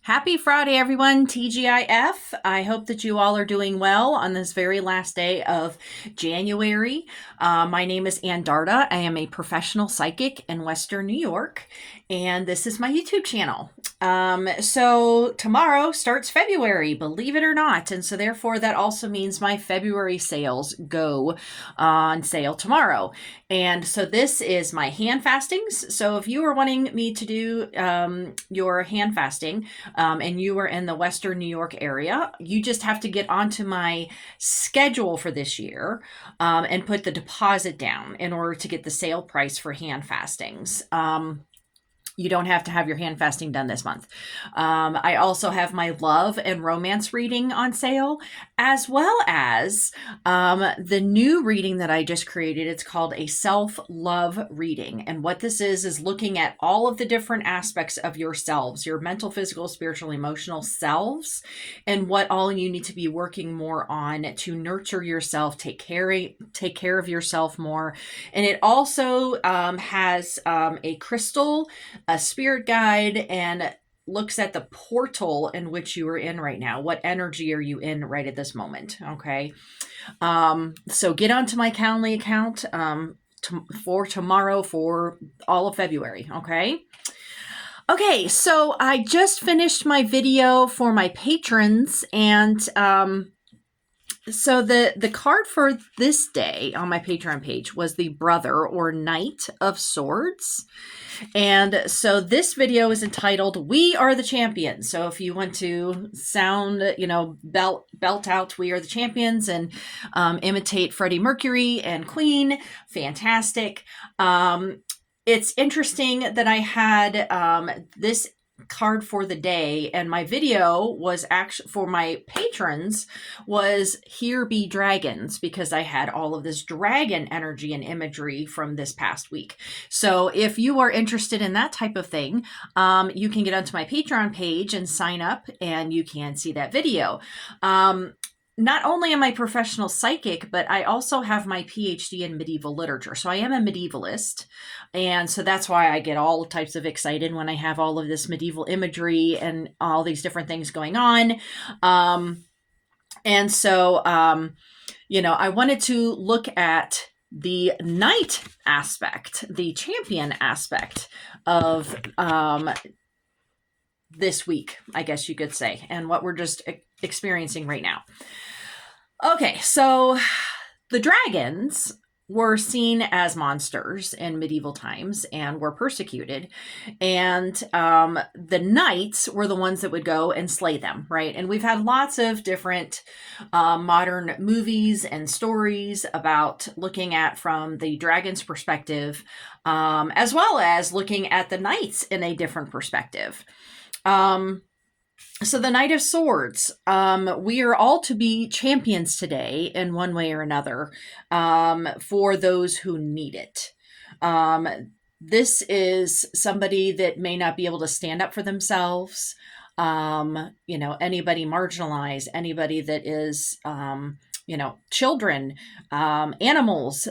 Happy Friday, everyone. TGIF. I hope that you all are doing well on this very last day of January. My name is Ann Darda. I am a professional psychic in Western New York, and this is my YouTube channel. So tomorrow starts February, believe it or not. And so therefore that also means my February sales go on sale tomorrow. And so this is my hand fastings. So if you are wanting me to do your hand fasting, and you are in the Western New York area, you just have to get onto my schedule for this year and put the deposit down in order to get the sale price for hand fastings. You don't have to have your hand fasting done this month. I also have my love and romance reading on sale, as well as the new reading that I just created. It's called a self-love reading. And what this is looking at all of the different aspects of yourselves, your mental, physical, spiritual, emotional selves, and what all you need to be working more on to nurture yourself, take care of yourself more. And it also has a crystal, a spirit guide, and looks at the portal in which you are in right now. What energy are you in right at this moment? Okay. So get onto my Calendly account for tomorrow for all of February. Okay. Okay. So I just finished my video for my patrons, and so the card for this day on my Patreon page was the Brother or Knight of Swords. And so this video is entitled "We Are the Champions." So if you want to sound, belt out "We Are the Champions" and imitate Freddie Mercury and Queen, fantastic. It's interesting that I had this card for the day, and my video was actually for my patrons was "Here Be Dragons," because I had all of this dragon energy and imagery from this past week. So if you are interested in that type of thing, you can get onto my Patreon page and sign up, and you can see that video. Not only am I a professional psychic, but I also have my PhD in medieval literature. So I am a medievalist. And so that's why I get all types of excited when I have all of this medieval imagery and all these different things going on. And so, I wanted to look at the knight aspect, the champion aspect of this week, I guess you could say, and what we're just experiencing right now. Okay, so the dragons were seen as monsters in medieval times and were persecuted. And the knights were the ones that would go and slay them, right? And we've had lots of different modern movies and stories about looking at from the dragon's perspective, as well as looking at the knights in a different perspective. So the Knight of Swords, we are all to be champions today in one way or another for those who need it. This is somebody that may not be able to stand up for themselves. Anybody marginalized, anybody that is, children, animals,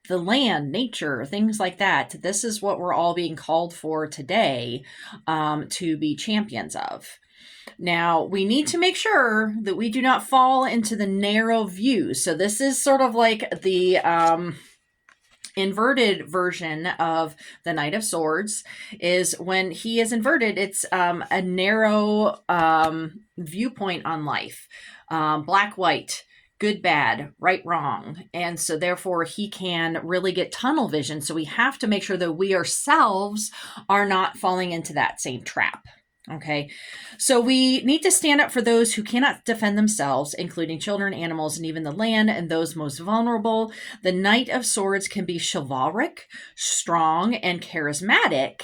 the land, nature, things like that. This is what we're all being called for today to be champions of. Now, we need to make sure that we do not fall into the narrow view. So this is sort of like the inverted version of the Knight of Swords. Is when he is inverted, it's a narrow viewpoint on life. Black, white, good, bad, right, wrong. And so therefore he can really get tunnel vision. So we have to make sure that we ourselves are not falling into that same trap. Okay, so we need to stand up for those who cannot defend themselves, including children, animals, and even the land, and those most vulnerable. The Knight of Swords can be chivalric, strong, and charismatic,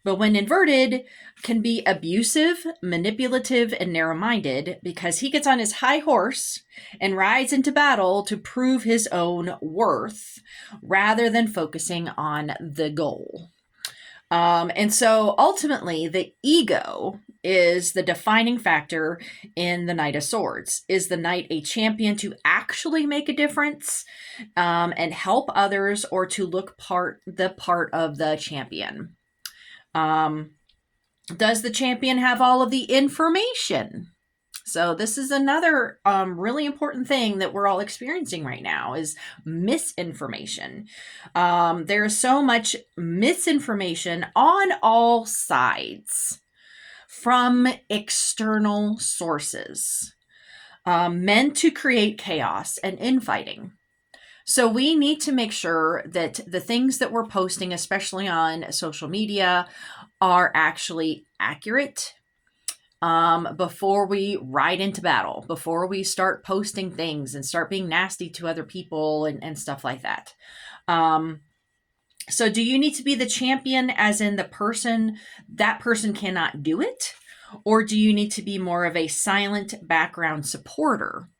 but when inverted, can be abusive, manipulative, and narrow-minded because he gets on his high horse and rides into battle to prove his own worth rather than focusing on the goal. And so ultimately, the ego is the defining factor in the Knight of Swords. Is the knight a champion to actually make a difference and help others, or to look the part of the champion? Does the champion have all of the information? So this is another really important thing that we're all experiencing right now is misinformation. There is so much misinformation on all sides from external sources, meant to create chaos and infighting. So we need to make sure that the things that we're posting, especially on social media, are actually accurate, before we ride into battle, before we start posting things and start being nasty to other people and stuff like that. So do you need to be the champion as in that person cannot do it? Or do you need to be more of a silent background supporter?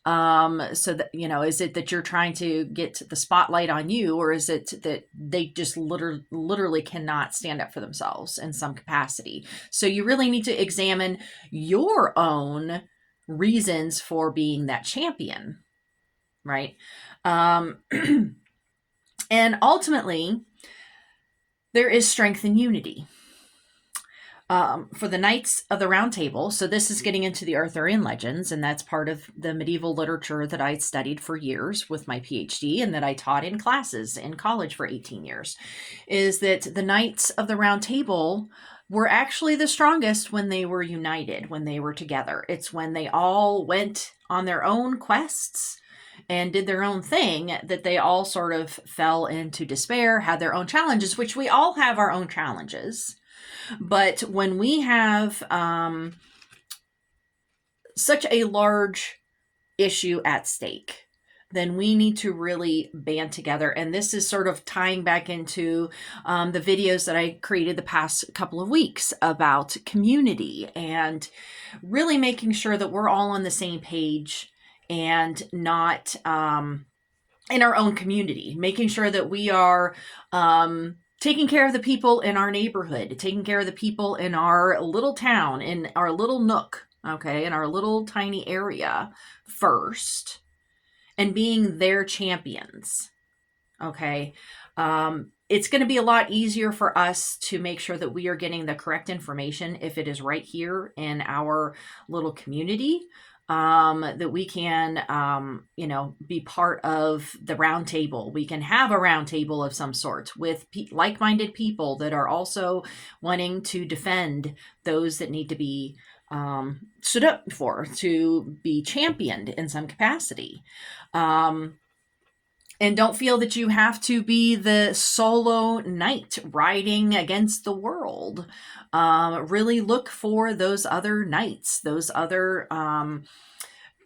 So that, is it that you're trying to get the spotlight on you, or is it that they just literally cannot stand up for themselves in some capacity? So you really need to examine your own reasons for being that champion, right? And ultimately, there is strength in unity. For the Knights of the Round Table, so this is getting into the Arthurian legends, and that's part of the medieval literature that I studied for years with my PhD and that I taught in classes in college for 18 years, is that the Knights of the Round Table were actually the strongest when they were united, when they were together. It's when they all went on their own quests and did their own thing that they all sort of fell into despair, had their own challenges, which we all have our own challenges. But when we have such a large issue at stake, then we need to really band together. And this is sort of tying back into the videos that I created the past couple of weeks about community and really making sure that we're all on the same page and not in our own community, making sure that we are taking care of the people in our neighborhood, taking care of the people in our little town, in our little nook, okay, in our little tiny area first, and being their champions, okay? It's going to be a lot easier for us to make sure that we are getting the correct information if it is right here in our little community, that we can, be part of the round table. We can have a round table of some sort with like-minded people that are also wanting to defend those that need to be stood up for, to be championed in some capacity. And don't feel that you have to be the solo knight riding against the world. Really look for those other knights, those other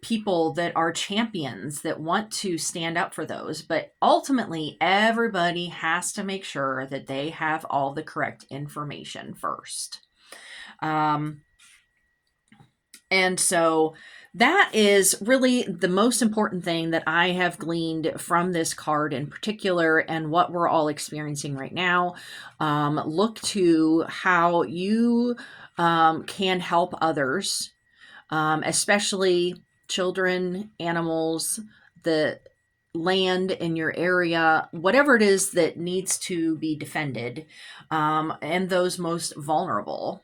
people that are champions that want to stand up for those. But ultimately, everybody has to make sure that they have all the correct information first. And so that is really the most important thing that I have gleaned from this card in particular and what we're all experiencing right now. Look to how you can help others, especially children, animals, the land in your area, whatever it is that needs to be defended, and those most vulnerable.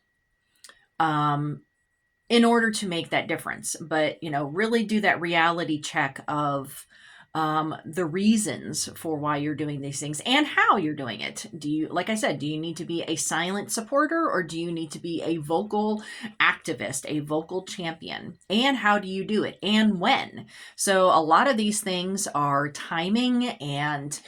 In order to make that difference. But, really do that reality check of the reasons for why you're doing these things and how you're doing it. Like I said, do you need to be a silent supporter, or do you need to be a vocal activist, a vocal champion? And how do you do it, and when? So a lot of these things are timing and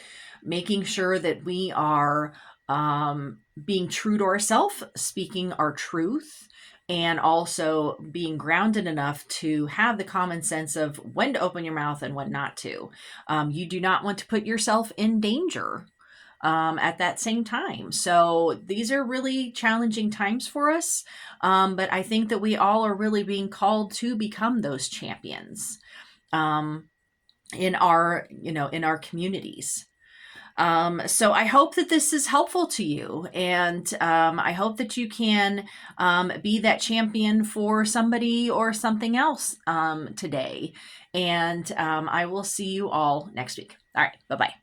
making sure that we are being true to ourselves, speaking our truth, and also being grounded enough to have the common sense of when to open your mouth and when not to. You do not want to put yourself in danger at that same time. So these are really challenging times for us. But I think that we all are really being called to become those champions in our communities. So I hope that this is helpful to you, and I hope that you can be that champion for somebody or something else today. And I will see you all next week. All right, bye-bye.